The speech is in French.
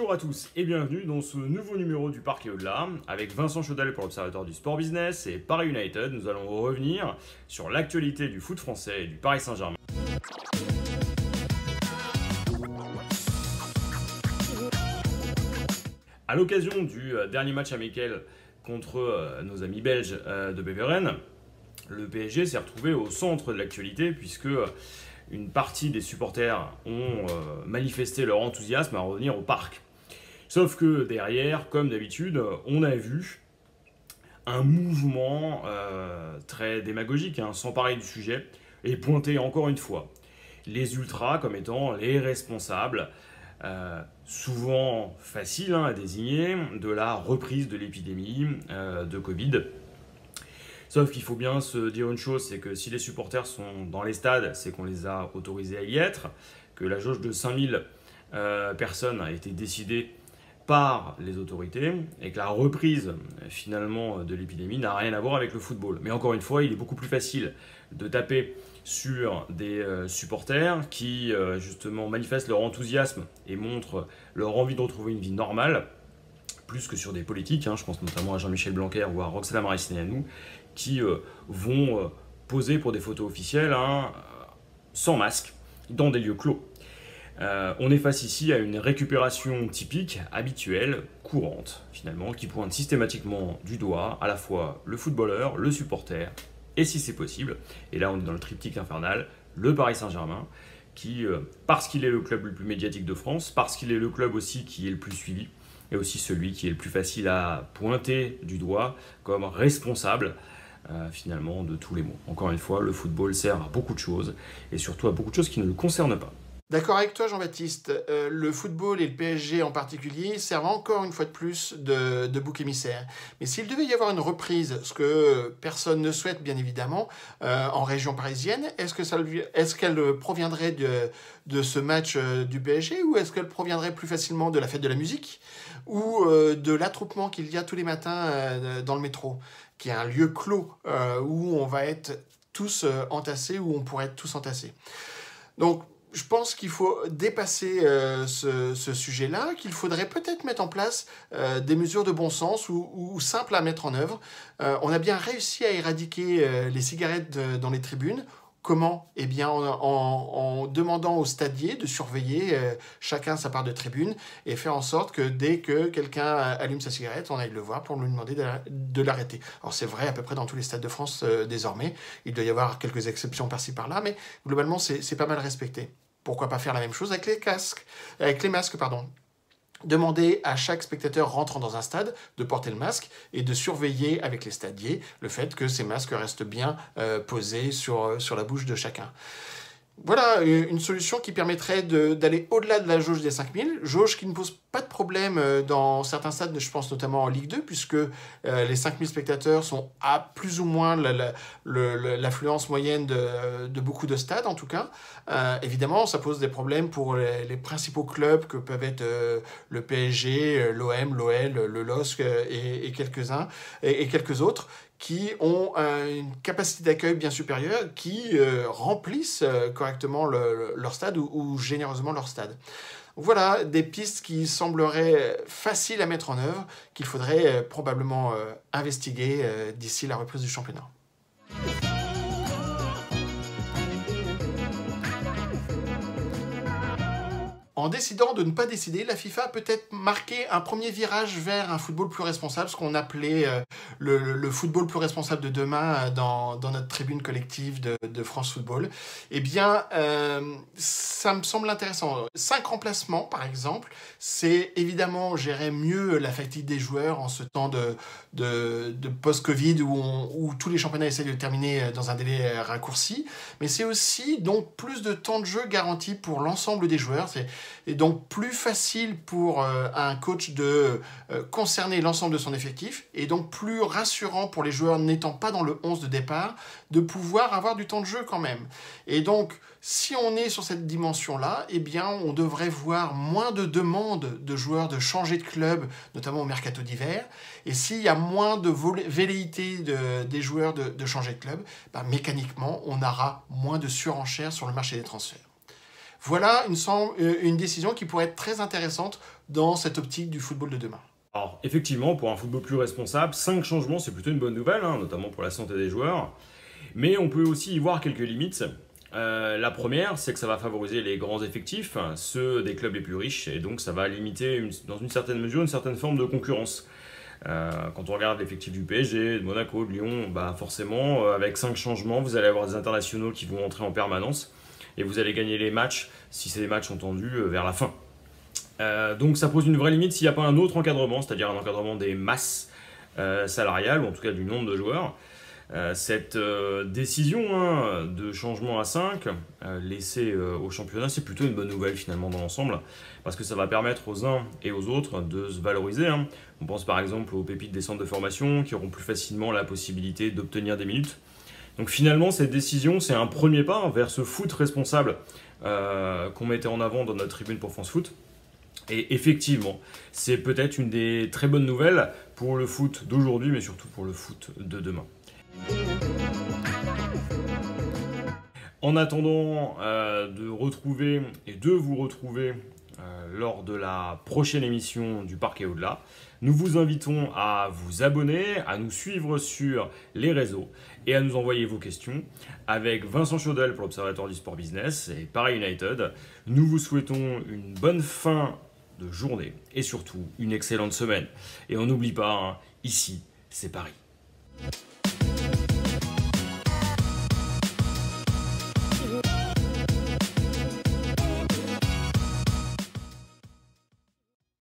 Bonjour à tous et bienvenue dans ce nouveau numéro du Parc et au-delà. Avec Vincent Chaudel pour l'Observatoire du Sport Business et Paris United, nous allons revenir sur l'actualité du foot français et du Paris Saint-Germain. À l'occasion du dernier match amical contre nos amis belges de Beveren, le PSG s'est retrouvé au centre de l'actualité puisque une partie des supporters ont manifesté leur enthousiasme à revenir au parc. Sauf que derrière, comme d'habitude, on a vu un mouvement très démagogique, s'emparer du sujet et pointer encore une fois les ultras comme étant les responsables, souvent faciles à désigner, de la reprise de l'épidémie de Covid. Sauf qu'il faut bien se dire une chose, c'est que si les supporters sont dans les stades, c'est qu'on les a autorisés à y être, que la jauge de 5000 personnes a été décidée par les autorités et que la reprise finalement de l'épidémie n'a rien à voir avec le football. Mais encore une fois, il est beaucoup plus facile de taper sur des supporters qui justement manifestent leur enthousiasme et montrent leur envie de retrouver une vie normale, plus que sur des politiques, je pense notamment à Jean-Michel Blanquer ou à Roxana Maracineanu, qui vont poser pour des photos officielles sans masque, dans des lieux clos. On est face ici à une récupération typique, habituelle, courante, finalement, qui pointe systématiquement du doigt à la fois le footballeur, le supporter, et si c'est possible, et là on est dans le triptyque infernal, le Paris Saint-Germain, qui, parce qu'il est le club le plus médiatique de France, parce qu'il est le club aussi qui est le plus suivi, et aussi celui qui est le plus facile à pointer du doigt comme responsable finalement de tous les maux. Encore une fois, le football sert à beaucoup de choses, et surtout à beaucoup de choses qui ne le concernent pas. D'accord avec toi Jean-Baptiste, le football et le PSG en particulier servent encore une fois de plus de bouc émissaire. Mais s'il devait y avoir une reprise, ce que personne ne souhaite bien évidemment, en région parisienne, est-ce qu'elle proviendrait de ce match du PSG ou est-ce qu'elle proviendrait plus facilement de la fête de la musique ou de l'attroupement qu'il y a tous les matins dans le métro, qui est un lieu clos où on va être tous entassés, où on pourrait être tous entassés. Donc, je pense qu'il faut dépasser ce sujet-là, qu'il faudrait peut-être mettre en place des mesures de bon sens ou simples à mettre en œuvre. On a bien réussi à éradiquer les cigarettes dans les tribunes. Comment ? Eh bien, en demandant aux stadiers de surveiller chacun sa part de tribune et faire en sorte que dès que quelqu'un allume sa cigarette, on aille le voir pour lui demander de l'arrêter. Alors c'est vrai à peu près dans tous les stades de France désormais. Il doit y avoir quelques exceptions par-ci par-là, mais globalement c'est pas mal respecté. Pourquoi pas faire la même chose avec les masques, pardon. Demander à chaque spectateur rentrant dans un stade de porter le masque et de surveiller avec les stadiers le fait que ces masques restent bien posés sur la bouche de chacun. Voilà une solution qui permettrait d'aller au-delà de la jauge des 5000, jauge qui ne pose pas de problème dans certains stades, je pense notamment en Ligue 2, puisque les 5000 spectateurs sont à plus ou moins l'affluence moyenne de beaucoup de stades en tout cas. Évidemment, ça pose des problèmes pour les principaux clubs que peuvent être le PSG, l'OM, l'OL, le LOSC et quelques-uns et quelques autres, qui ont une capacité d'accueil bien supérieure, qui remplissent correctement leur stade ou généreusement leur stade. Voilà des pistes qui sembleraient faciles à mettre en œuvre, qu'il faudrait probablement investiguer d'ici la reprise du championnat. En décidant de ne pas décider, la FIFA a peut-être marqué un premier virage vers un football plus responsable, ce qu'on appelait le football plus responsable de demain dans notre tribune collective de France Football. Eh bien, ça me semble intéressant. 5 remplacements, par exemple, c'est évidemment gérer mieux la fatigue des joueurs en ce temps de post-Covid où tous les championnats essaient de terminer dans un délai raccourci, mais c'est aussi donc plus de temps de jeu garanti pour l'ensemble des joueurs. Et donc plus facile pour un coach de concerner l'ensemble de son effectif et donc plus rassurant pour les joueurs n'étant pas dans le 11 de départ de pouvoir avoir du temps de jeu quand même. Et donc si on est sur cette dimension-là, eh bien on devrait voir moins de demandes de joueurs de changer de club, notamment au mercato d'hiver. Et s'il y a moins de velléité des joueurs de changer de club, mécaniquement on aura moins de surenchères sur le marché des transferts. Voilà une décision qui pourrait être très intéressante dans cette optique du football de demain. Alors, effectivement, pour un football plus responsable, 5 changements, c'est plutôt une bonne nouvelle, hein, notamment pour la santé des joueurs. Mais on peut aussi y voir quelques limites. La première, c'est que ça va favoriser les grands effectifs, ceux des clubs les plus riches, et donc ça va limiter, dans une certaine mesure, une certaine forme de concurrence. Quand on regarde l'effectif du PSG, de Monaco, de Lyon, bah forcément, avec 5 changements, vous allez avoir des internationaux qui vont entrer en permanence, et vous allez gagner les matchs, si c'est des matchs entendus, vers la fin. Donc ça pose une vraie limite s'il n'y a pas un autre encadrement, c'est-à-dire un encadrement des masses salariales, ou en tout cas du nombre de joueurs. Cette décision de changement à 5 laissée au championnat, c'est plutôt une bonne nouvelle finalement dans l'ensemble, parce que ça va permettre aux uns et aux autres de se valoriser. On pense par exemple aux pépites des centres de formation qui auront plus facilement la possibilité d'obtenir des minutes. Donc finalement, cette décision, c'est un premier pas vers ce foot responsable qu'on mettait en avant dans notre tribune pour France Foot. Et effectivement, c'est peut-être une des très bonnes nouvelles pour le foot d'aujourd'hui, mais surtout pour le foot de demain. En attendant de retrouver et de vous retrouver lors de la prochaine émission du Parquet Au-delà, nous vous invitons à vous abonner, à nous suivre sur les réseaux et à nous envoyer vos questions. Avec Vincent Chaudel pour l'Observatoire du Sport Business et Paris United, nous vous souhaitons une bonne fin de journée et surtout une excellente semaine. Et on n'oublie pas, ici, c'est Paris.